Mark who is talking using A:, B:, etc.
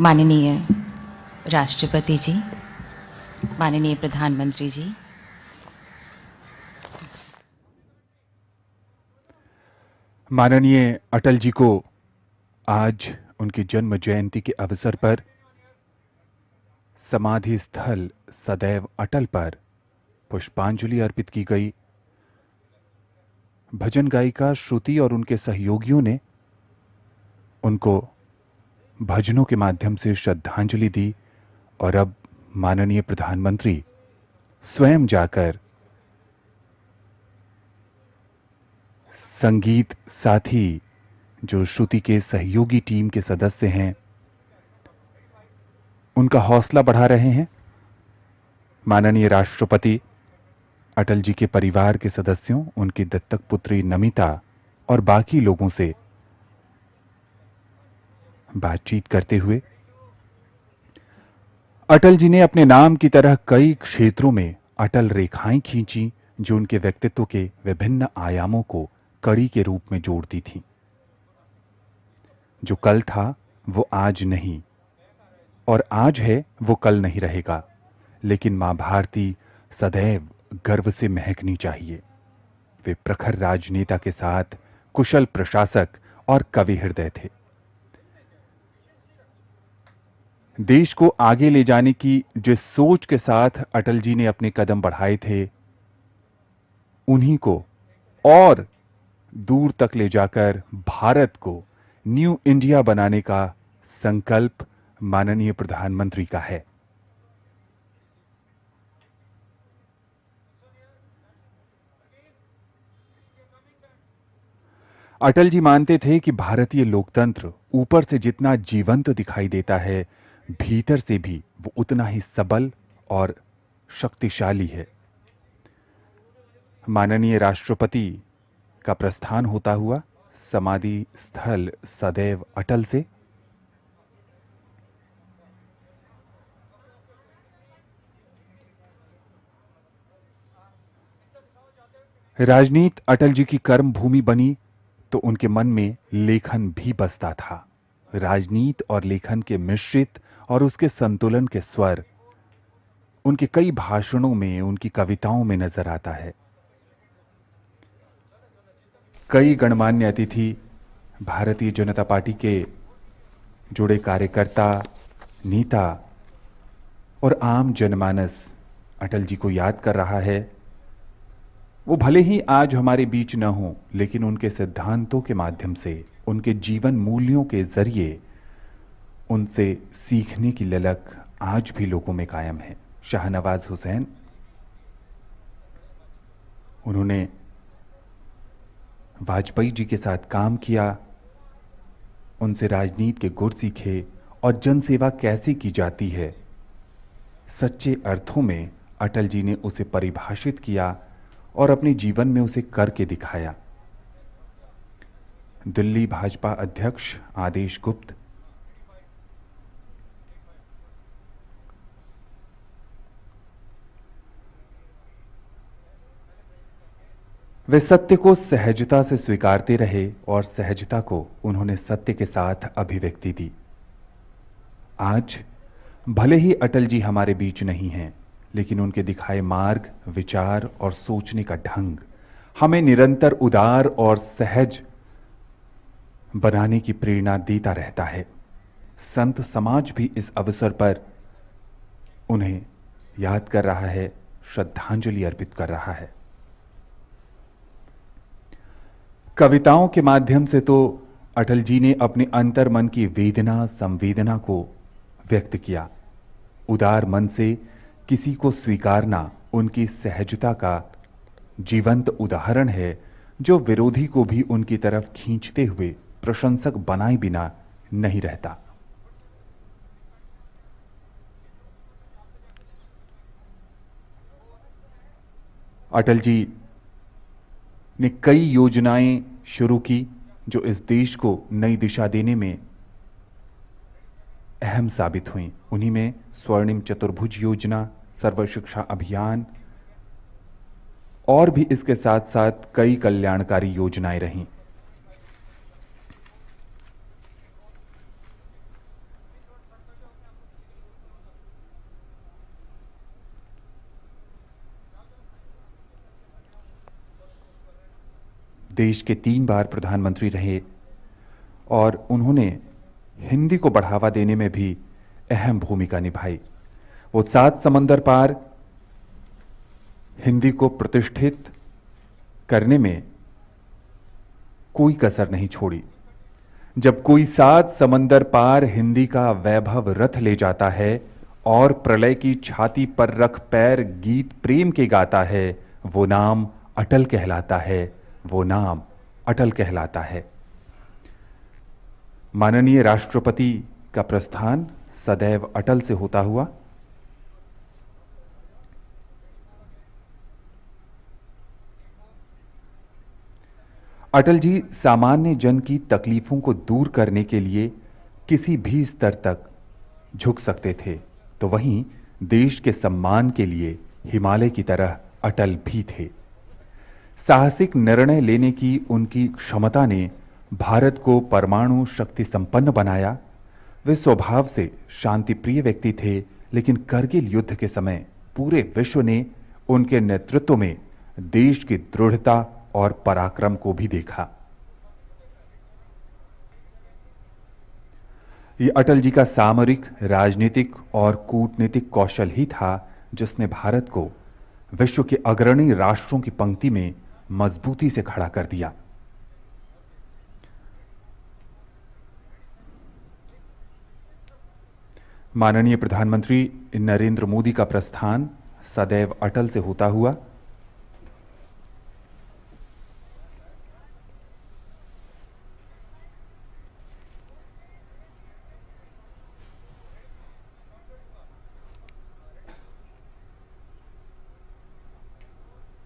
A: माननीय राष्ट्रपति जी, माननीय प्रधानमंत्री जी,
B: माननीय अटल जी को आज उनकी जन्म जयंती के अवसर पर समाधि स्थल सदैव अटल पर पुष्पांजलि अर्पित की गई। भजन गायिका श्रुति और उनके सहयोगियों ने उनको भजनों के माध्यम से श्रद्धांजलि दी और अब माननीय प्रधानमंत्री स्वयं जाकर संगीत साथी जो श्रुति के सहयोगी टीम के सदस्य हैं उनका हौसला बढ़ा रहे हैं। माननीय राष्ट्रपति अटल जी के परिवार के सदस्यों, उनकी दत्तक पुत्री नमिता और बाकी लोगों से बातचीत करते हुए अटल जी ने अपने नाम की तरह कई क्षेत्रों में अटल रेखाएं खींची जो उनके व्यक्तित्व के विभिन्न आयामों को कड़ी के रूप में जोड़ती थीं। जो कल था वो आज नहीं और आज है वो कल नहीं रहेगा, लेकिन मां भारती सदैव गर्व से महकनी चाहिए। वे प्रखर राजनेता के साथ कुशल प्रशासक और कवि हृदय थे। देश को आगे ले जाने की जिस सोच के साथ अटल जी ने अपने कदम बढ़ाए थे, उन्हीं को और दूर तक ले जाकर भारत को न्यू इंडिया बनाने का संकल्प माननीय प्रधानमंत्री का है। अटल जी मानते थे कि भारतीय लोकतंत्र ऊपर से जितना जीवंत दिखाई देता है, भीतर से भी वो उतना ही सबल और शक्तिशाली है। माननीय राष्ट्रपति का प्रस्थान होता हुआ समाधि स्थल सदैव अटल से राजनीति अटल जी की कर्म भूमि बनी तो उनके मन में लेखन भी बसता था। राजनीति और लेखन के मिश्रित और उसके संतुलन के स्वर उनके कई भाषणों में, उनकी कविताओं में नजर आता है। कई गणमान्य अतिथि, भारतीय जनता पार्टी के जुड़े कार्यकर्ता, नेता और आम जनमानस अटल जी को याद कर रहा है। वो भले ही आज हमारे बीच न हो, लेकिन उनके सिद्धांतों के माध्यम से, उनके जीवन मूल्यों के जरिए उनसे सीखने की ललक आज भी लोगों में कायम है। शाहनवाज हुसैन, उन्होंने वाजपेयी जी के साथ काम किया, उनसे राजनीति के गुर सीखे और जनसेवा कैसे की जाती है। सच्चे अर्थों में अटल जी ने उसे परिभाषित किया और अपने जीवन में उसे करके दिखाया। दिल्ली भाजपा अध्यक्ष आदेश गुप्त, वे सत्य को सहजता से स्वीकारते रहे और सहजता को उन्होंने सत्य के साथ अभिव्यक्ति दी। आज भले ही अटल जी हमारे बीच नहीं हैं, लेकिन उनके दिखाए मार्ग, विचार और सोचने का ढंग हमें निरंतर उदार और सहज बनाने की प्रेरणा देता रहता है। संत समाज भी इस अवसर पर उन्हें याद कर रहा है, श्रद्धांजलि अर्पित कर रहा है। कविताओं के माध्यम से तो अटल जी ने अपने अंतर्मन की वेदना, संवेदना को व्यक्त किया। उदार मन से किसी को स्वीकारना उनकी सहजता का जीवंत उदाहरण है, जो विरोधी को भी उनकी तरफ खींचते हुए प्रशंसक बनाए बिना नहीं रहता। अटल जी ने कई योजनाएं शुरू की जो इस देश को नई दिशा देने में अहम साबित हुई। उन्हीं में स्वर्णिम चतुर्भुज योजना, सर्व शिक्षा अभियान और भी इसके साथ साथ कई कल्याणकारी योजनाएं रहीं। देश के 3 बार प्रधानमंत्री रहे और उन्होंने हिंदी को बढ़ावा देने में भी अहम भूमिका निभाई। वो 7 समंदर पार हिंदी को प्रतिष्ठित करने में कोई कसर नहीं छोड़ी। जब कोई 7 समंदर पार हिंदी का वैभव रथ ले जाता है और प्रलय की छाती पर रख पैर गीत प्रेम के गाता है, वो नाम अटल कहलाता है, वो नाम अटल कहलाता है। माननीय राष्ट्रपति का प्रस्थान सदैव अटल से होता हुआ अटल जी सामान्य जन की तकलीफों को दूर करने के लिए किसी भी स्तर तक झुक सकते थे, तो वहीं देश के सम्मान के लिए हिमालय की तरह अटल भी थे। साहसिक निर्णय लेने की उनकी क्षमता ने भारत को परमाणु शक्ति संपन्न बनाया। वे स्वभाव से शांतिप्रिय व्यक्ति थे, लेकिन करगिल युद्ध के समय पूरे विश्व ने उनके नेतृत्व में देश की दृढ़ता और पराक्रम को भी देखा। ये अटल जी का सामरिक, राजनीतिक और कूटनीतिक कौशल ही था जिसने भारत को विश्व के अग्रणी राष्ट्रों की पंक्ति में मजबूती से खड़ा कर दिया। माननीय प्रधानमंत्री नरेंद्र मोदी का प्रस्थान सदैव अटल से होता हुआ